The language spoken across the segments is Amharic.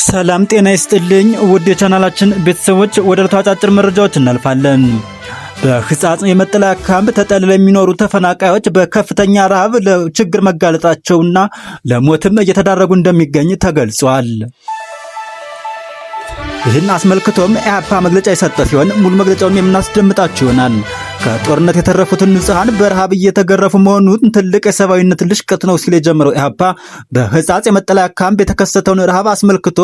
ሰላም ጤና ይስጥልኝ ውድ የቻናላችን ቤተሰቦች፣ ወደ አጫጭር መረጃዎች እናልፋለን። በህጻጽ የመጠለያ ካምፕ ተጠልለው የሚኖሩ ተፈናቃዮች በከፍተኛ ረሃብ ለችግር መጋለጣቸውና ለሞትም እየተዳረጉ እንደሚገኝ ተገልጿል። ይህን አስመልክቶም ኢህአፓ መግለጫ የሰጠ ሲሆን ሙሉ መግለጫውን የምናስደምጣችሁ ይሆናል። ከጦርነት የተረፉትን ንጹሃን በረሃብ እየተገረፉ መሆኑን ትልቅ የሰብአዊነት ልሽቀት ነው ሲል የጀመረው ኢህአፓ በህጻጽ የመጠለያ ካምፕ የተከሰተውን ረሃብ አስመልክቶ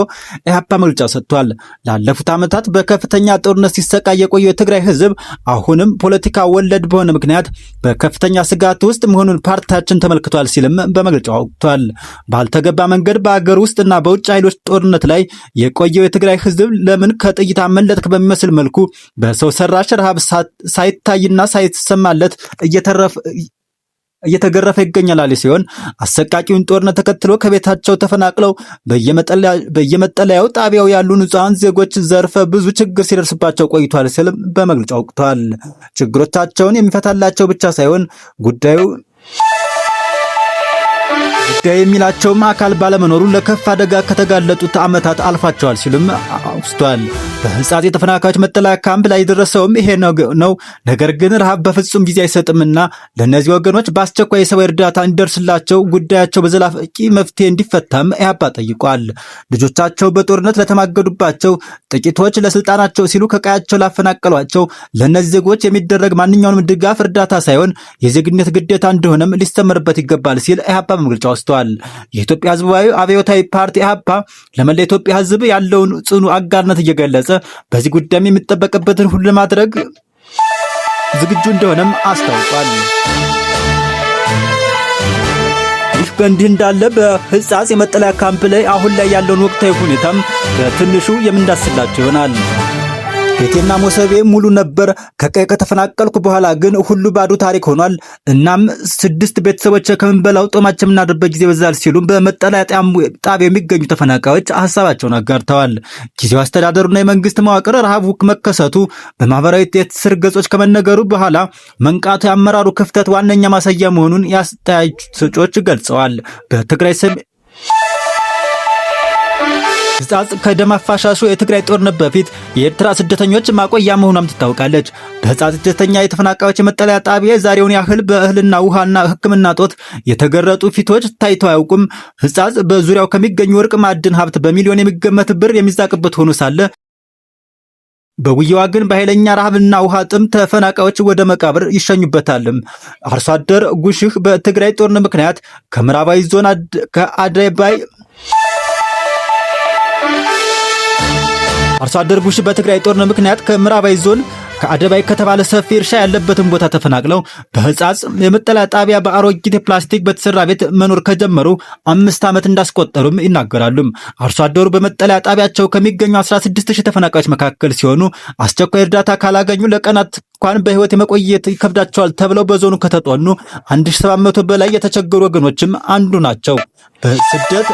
ኢህአፓ መግለጫ ሰጥቷል። ላለፉት ዓመታት በከፍተኛ ጦርነት ሲሰቃይ የቆየው የትግራይ ህዝብ አሁንም ፖለቲካ ወለድ በሆነ ምክንያት በከፍተኛ ስጋት ውስጥ መሆኑን ፓርቲያችን ተመልክቷል ሲልም በመግለጫው አውጥቷል። ባልተገባ መንገድ በአገር ውስጥና በውጭ ኃይሎች ጦርነት ላይ የቆየው የትግራይ ህዝብ ለምን ከጥይት አመለጥክ በሚመስል መልኩ በሰው ሰራሽ ረሃብ ሳይታይና ሳይሰማለት እየተገረፈ ይገኛል ሲሆን አሰቃቂውን ጦርነት ተከትሎ ከቤታቸው ተፈናቅለው በየመጠለያው ጣቢያው ያሉ ንጹሃን ዜጎች ዘርፈ ብዙ ችግር ሲደርስባቸው ቆይቷል ሲል በመግለጫው አውጥቷል። ችግሮቻቸውን የሚፈታላቸው ብቻ ሳይሆን ጉዳዩ የሚላቸውም አካል ባለመኖሩ ለከፍ አደጋ ከተጋለጡት ዓመታት አልፋቸዋል ሲሉም አውስቷል። በህጻጽ የተፈናቃዮች መጠለያ ካምፕ ላይ የደረሰውም ይሄ ነው። ነገር ግን ረሃብ በፍጹም ጊዜ አይሰጥምና ለእነዚህ ወገኖች በአስቸኳይ የሰብአዊ እርዳታ እንዲደርስላቸው ጉዳያቸው በዘላቂ መፍትሄ እንዲፈታም ኢህአፓ ጠይቋል። ልጆቻቸው በጦርነት ለተማገዱባቸው፣ ጥቂቶች ለስልጣናቸው ሲሉ ከቀያቸው ላፈናቀሏቸው ለእነዚህ ዜጎች የሚደረግ ማንኛውንም ድጋፍ እርዳታ ሳይሆን የዜግነት ግዴታ እንደሆነም ሊስተመርበት ይገባል ሲል ኢህአፓ በመግለጫው አውስቷል። የኢትዮጵያ ህዝባዊ አብዮታዊ ፓርቲ ኢህአፓ ለመላ ኢትዮጵያ ህዝብ ያለውን ጽኑ አጋርነት እየገለጸ በዚህ ጉዳይም የሚጠበቅበትን ሁሉ ለማድረግ ዝግጁ እንደሆነም አስታውቋል። ይህ በእንዲህ እንዳለ በህጻጽ የመጠለያ ካምፕ ላይ አሁን ላይ ያለውን ወቅታዊ ሁኔታም በትንሹ የምንዳስላቸው ይሆናል። ቤቴና ሞሰቤ ሙሉ ነበር። ከቀይ ከተፈናቀልኩ በኋላ ግን ሁሉ ባዶ ታሪክ ሆኗል። እናም 6 ቤተሰቦች ከምንበላው ጦማችን የምናድርበት ጊዜ በዛል ሲሉ በመጠለያ ጣቢያ የሚገኙ ተፈናቃዮች ሀሳባቸውን አጋርተዋል። ጊዜው አስተዳደሩና የመንግስት መዋቅር ረሃቡ መከሰቱ በማህበራዊ የትስስር ገጾች ከመነገሩ በኋላ መንቃቱ የአመራሩ ክፍተት ዋነኛ ማሳያ መሆኑን የአስተያየት ሰጪዎች ገልጸዋል። በትግራይ ህጻጽ ከደም አፋሳሹ የትግራይ ጦርነት በፊት የኤርትራ ስደተኞች ማቆያ መሆኗም ትታወቃለች። በህጻጽ ስደተኛ የተፈናቃዮች የመጠለያ ጣቢያ ዛሬውን ያህል በእህልና ውሃና ሕክምና ጦት የተገረጡ ፊቶች ታይተው አያውቁም። ህጻጽ በዙሪያው ከሚገኙ ወርቅ ማዕድን ሀብት በሚሊዮን የሚገመት ብር የሚዛቅበት ሆኖ ሳለ በጉያዋ ግን በኃይለኛ ረሃብና ውሃ ጥም ተፈናቃዮች ወደ መቃብር ይሸኙበታል። አርሶ አደር ጉሽህ በትግራይ ጦርነት ምክንያት ከምዕራባዊ ዞን ከአደባይ አርሶ አደር ጉሽ በትግራይ ጦርነት ምክንያት ከምዕራባዊ ዞን ከአደባይ ከተባለ ሰፊ እርሻ ያለበትን ቦታ ተፈናቅለው በህጻጽ የመጠለያ ጣቢያ በአሮጊት ፕላስቲክ በተሰራ ቤት መኖር ከጀመሩ 5 ዓመት እንዳስቆጠሩም ይናገራሉ። አርሶ አደሩ በመጠለያ ጣቢያቸው ከሚገኙ 16000 ተፈናቃዮች መካከል ሲሆኑ አስቸኳይ እርዳታ ካላገኙ ለቀናት እንኳን በህይወት የመቆየት ይከብዳቸዋል ተብለው በዞኑ ከተጠኑ 1700 በላይ የተቸገሩ ወገኖችም አንዱ ናቸው። በስደት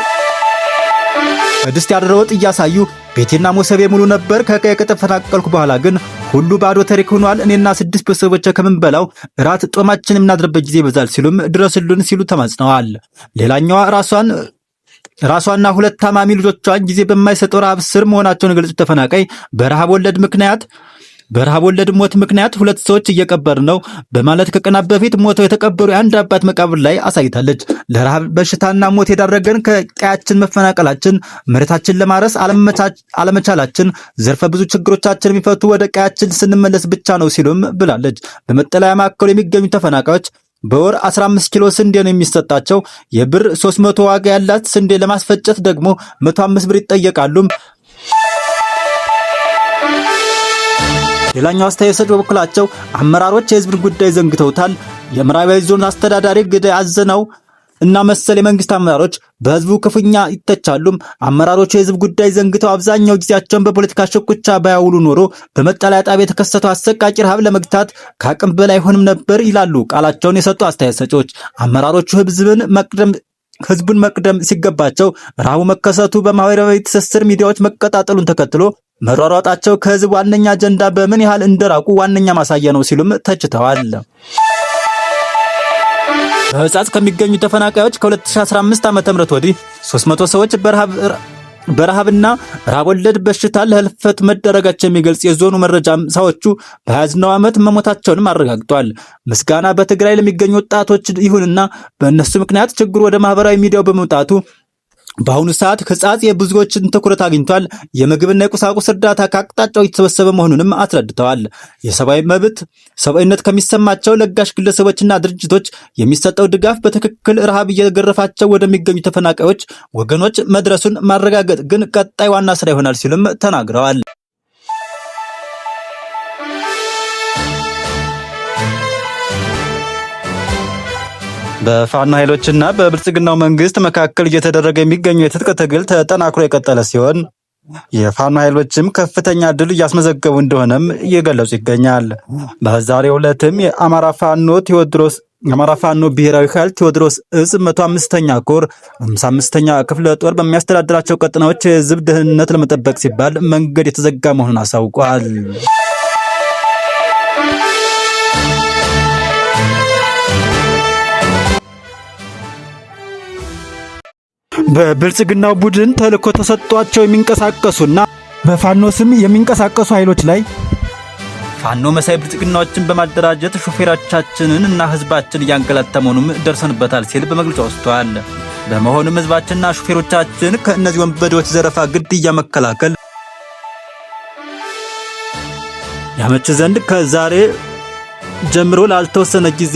በድስት ያደረ ወጥ እያሳዩ ቤቴና ሞሰቤ ሙሉ ነበር። ከቀይ ከተፈናቀልኩ በኋላ ግን ሁሉ ባዶ ታሪክ ሆኗል። እኔና 6 ቤተሰቦች ከምንበላው እራት ጦማችን የምናድርበት ጊዜ ይበዛል ሲሉም ድረስሉን ሲሉ ተማጽነዋል። ሌላኛዋ ራሷና 2 ታማሚ ልጆቿን ጊዜ በማይሰጠው ረሃብ ስር መሆናቸውን የገለጹት ተፈናቃይ በረሃብ ወለድ ሞት ምክንያት 2 ሰዎች እየቀበር ነው በማለት ከቀናት በፊት ሞተው የተቀበሩ የአንድ አባት መቃብር ላይ አሳይታለች። ለረሃብ በሽታና ሞት የዳረገን ከቀያችን መፈናቀላችን፣ መሬታችን ለማረስ አለመቻላችን፣ ዘርፈ ብዙ ችግሮቻችን የሚፈቱ ወደ ቀያችን ስንመለስ ብቻ ነው ሲሉም ብላለች። በመጠለያ ማዕከሉ የሚገኙ ተፈናቃዮች በወር 15 ኪሎ ስንዴ ነው የሚሰጣቸው። የብር 300 ዋጋ ያላት ስንዴ ለማስፈጨት ደግሞ 105 ብር ይጠየቃሉ። ሌላኛው አስተያየት ሰጪ በበኩላቸው አመራሮች የህዝብን ጉዳይ ዘንግተውታል። የምዕራባዊ ዞን አስተዳዳሪ ግዳይ አዘነው እና መሰል የመንግስት አመራሮች በህዝቡ ክፉኛ ይተቻሉ። አመራሮቹ የህዝብ ጉዳይ ዘንግተው አብዛኛው ጊዜያቸውን በፖለቲካ ሽኩቻ ባያውሉ ኖሮ በመጠለያ ጣቢያ የተከሰተው አሰቃቂ ረሃብ ለመግታት ከአቅም በላይ ሆንም ነበር ይላሉ ቃላቸውን የሰጡ አስተያየት ሰጪዎች። አመራሮቹ ህዝቡን መቅደም ሲገባቸው ረሃቡ መከሰቱ በማህበራዊ ትስስር ሚዲያዎች መቀጣጠሉን ተከትሎ መሯሯጣቸው ከህዝብ ዋነኛ አጀንዳ በምን ያህል እንደራቁ ዋነኛ ማሳያ ነው ሲሉም ተችተዋል። በህጻጽ ከሚገኙ ተፈናቃዮች ከ2015 ዓ.ም ወዲህ 300 ሰዎች በረሃብና ረሃብ ወለድ በሽታ ለህልፈት መደረጋቸው የሚገልጽ የዞኑ መረጃም ሰዎቹ በያዝነው ዓመት መሞታቸውንም አረጋግጧል። ምስጋና በትግራይ ለሚገኙ ወጣቶች ይሁንና በእነሱ ምክንያት ችግሩ ወደ ማህበራዊ ሚዲያው በመውጣቱ በአሁኑ ሰዓት ሕጻጽ የብዙዎችን ትኩረት አግኝቷል። የምግብና የቁሳቁስ እርዳታ ከአቅጣጫው የተሰበሰበ መሆኑንም አስረድተዋል። የሰብአዊ መብት ሰብአዊነት ከሚሰማቸው ለጋሽ ግለሰቦችና ድርጅቶች የሚሰጠው ድጋፍ በትክክል ረሃብ እየገረፋቸው ወደሚገኙ ተፈናቃዮች ወገኖች መድረሱን ማረጋገጥ ግን ቀጣይ ዋና ስራ ይሆናል ሲሉም ተናግረዋል። በፋኖ ኃይሎችና በብልጽግናው መንግስት መካከል እየተደረገ የሚገኘው የትጥቅ ትግል ተጠናክሮ የቀጠለ ሲሆን የፋኖ ኃይሎችም ከፍተኛ ድል እያስመዘገቡ እንደሆነም እየገለጹ ይገኛል። በዛሬው ዕለትም የአማራ ፋኖ ብሔራዊ ኃይል ቴዎድሮስ እዝ 105ኛ ኮር 55ኛ ክፍለ ጦር በሚያስተዳድራቸው ቀጠናዎች የህዝብ ደህንነት ለመጠበቅ ሲባል መንገድ የተዘጋ መሆኑን አሳውቋል። በብልጽግናው ቡድን ተልዕኮ ተሰጥቷቸው የሚንቀሳቀሱና በፋኖ ስም የሚንቀሳቀሱ ኃይሎች ላይ ፋኖ መሳይ ብልጽግናዎችን በማደራጀት ሹፌሮቻችንን እና ህዝባችን እያንገላታ መሆኑም ደርሰንበታል ሲል በመግለጫ ወስቷል። በመሆኑም ህዝባችንና ሹፌሮቻችን ከእነዚህ ወንበዴዎች ዘረፋ፣ ግድያ መከላከል ያመች ዘንድ ከዛሬ ጀምሮ ላልተወሰነ ጊዜ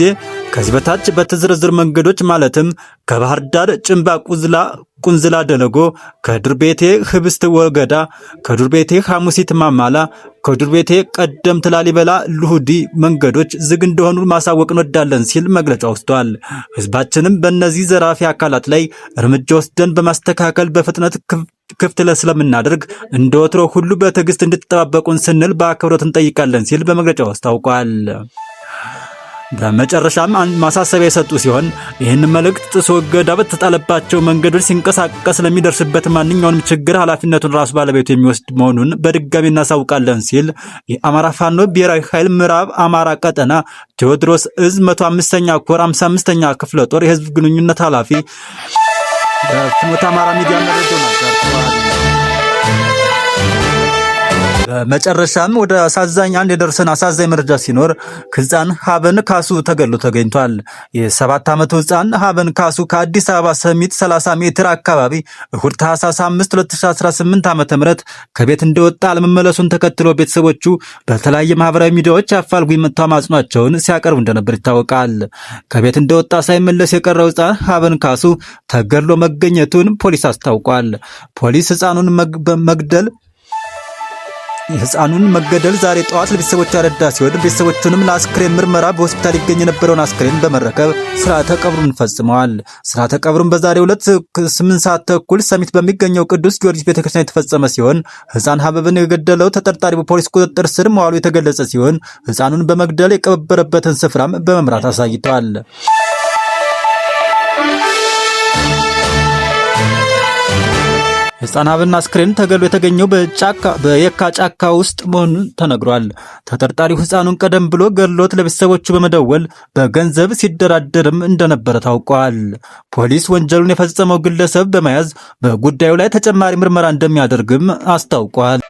ከዚህ በታች በተዘረዘሩ መንገዶች ማለትም ከባህር ዳር ጭንባ ቁንዝላ ደለጎ፣ ከዱር ቤቴ ህብስት ወገዳ፣ ከዱር ቤቴ ሐሙሲት ማማላ፣ ከዱር ቤቴ ቀደምት ላሊበላ ልሁዲ መንገዶች ዝግ እንደሆኑ ማሳወቅ እንወዳለን ሲል መግለጫ ወስዷል። ህዝባችንም በእነዚህ ዘራፊ አካላት ላይ እርምጃ ወስደን በማስተካከል በፍጥነት ክፍት ስለምናደርግ እንደ ወትሮ ሁሉ በትዕግስት እንድትጠባበቁን ስንል በአክብሮት እንጠይቃለን ሲል በመግለጫው አስታውቋል። በመጨረሻም ማሳሰቢያ የሰጡ ሲሆን ይህን መልእክት ጥሶ እገዳ በተጣለባቸው መንገዶች ሲንቀሳቀስ ለሚደርስበት ማንኛውንም ችግር ኃላፊነቱን ራሱ ባለቤቱ የሚወስድ መሆኑን በድጋሚ እናሳውቃለን ሲል የአማራ ፋኖ ብሔራዊ ኃይል ምዕራብ አማራ ቀጠና ቴዎድሮስ እዝ 105ኛ ኮር 55ኛ ክፍለ ጦር የህዝብ ግንኙነት ኃላፊ በፍኖተ አማራ ሚዲያ መረጃውን አጋርተዋል። በመጨረሻም ወደ አሳዛኝ አንድ የደረሰን አሳዛኝ መረጃ ሲኖር ሕፃን ሀበን ካሱ ተገሎ ተገኝቷል። የ7 ዓመቱ ሕፃን ሀበን ካሱ ከአዲስ አበባ ሰሚት 30 ሜትር አካባቢ እሁድ ታህሳስ 5 2018 ዓ.ም ከቤት እንደወጣ አለመመለሱን ተከትሎ ቤተሰቦቹ በተለያየ ማህበራዊ ሚዲያዎች አፋልጉኝ ተማጽኗቸውን ሲያቀርቡ እንደነበር ይታወቃል። ከቤት እንደወጣ ሳይመለስ የቀረው ሕፃን ሀበን ካሱ ተገሎ መገኘቱን ፖሊስ አስታውቋል። ፖሊስ የህፃኑን መገደል ዛሬ ጠዋት ለቤተሰቦቹ ያረዳ ሲሆን ቤተሰቦቹንም ለአስክሬን ምርመራ በሆስፒታል ይገኝ የነበረውን አስክሬን በመረከብ ስርዓተ ቀብሩን ፈጽመዋል። ስርዓተ ቀብሩን በዛሬው ዕለት 8 ሰዓት ተኩል ሰሚት በሚገኘው ቅዱስ ጊዮርጊስ ቤተክርስቲያን የተፈጸመ ሲሆን ሕፃን ሀበብን የገደለው ተጠርጣሪ በፖሊስ ቁጥጥር ስር መዋሉ የተገለጸ ሲሆን ሕፃኑን በመግደል የቀበረበትን ስፍራም በመምራት አሳይተዋል። ሕፃን ሀበን አስክሬን ተገሎ የተገኘው በየካ ጫካ ውስጥ መሆኑን ተነግሯል። ተጠርጣሪው ሕፃኑን ቀደም ብሎ ገሎት ለቤተሰቦቹ በመደወል በገንዘብ ሲደራደርም እንደነበረ ታውቋል። ፖሊስ ወንጀሉን የፈጸመው ግለሰብ በመያዝ በጉዳዩ ላይ ተጨማሪ ምርመራ እንደሚያደርግም አስታውቋል።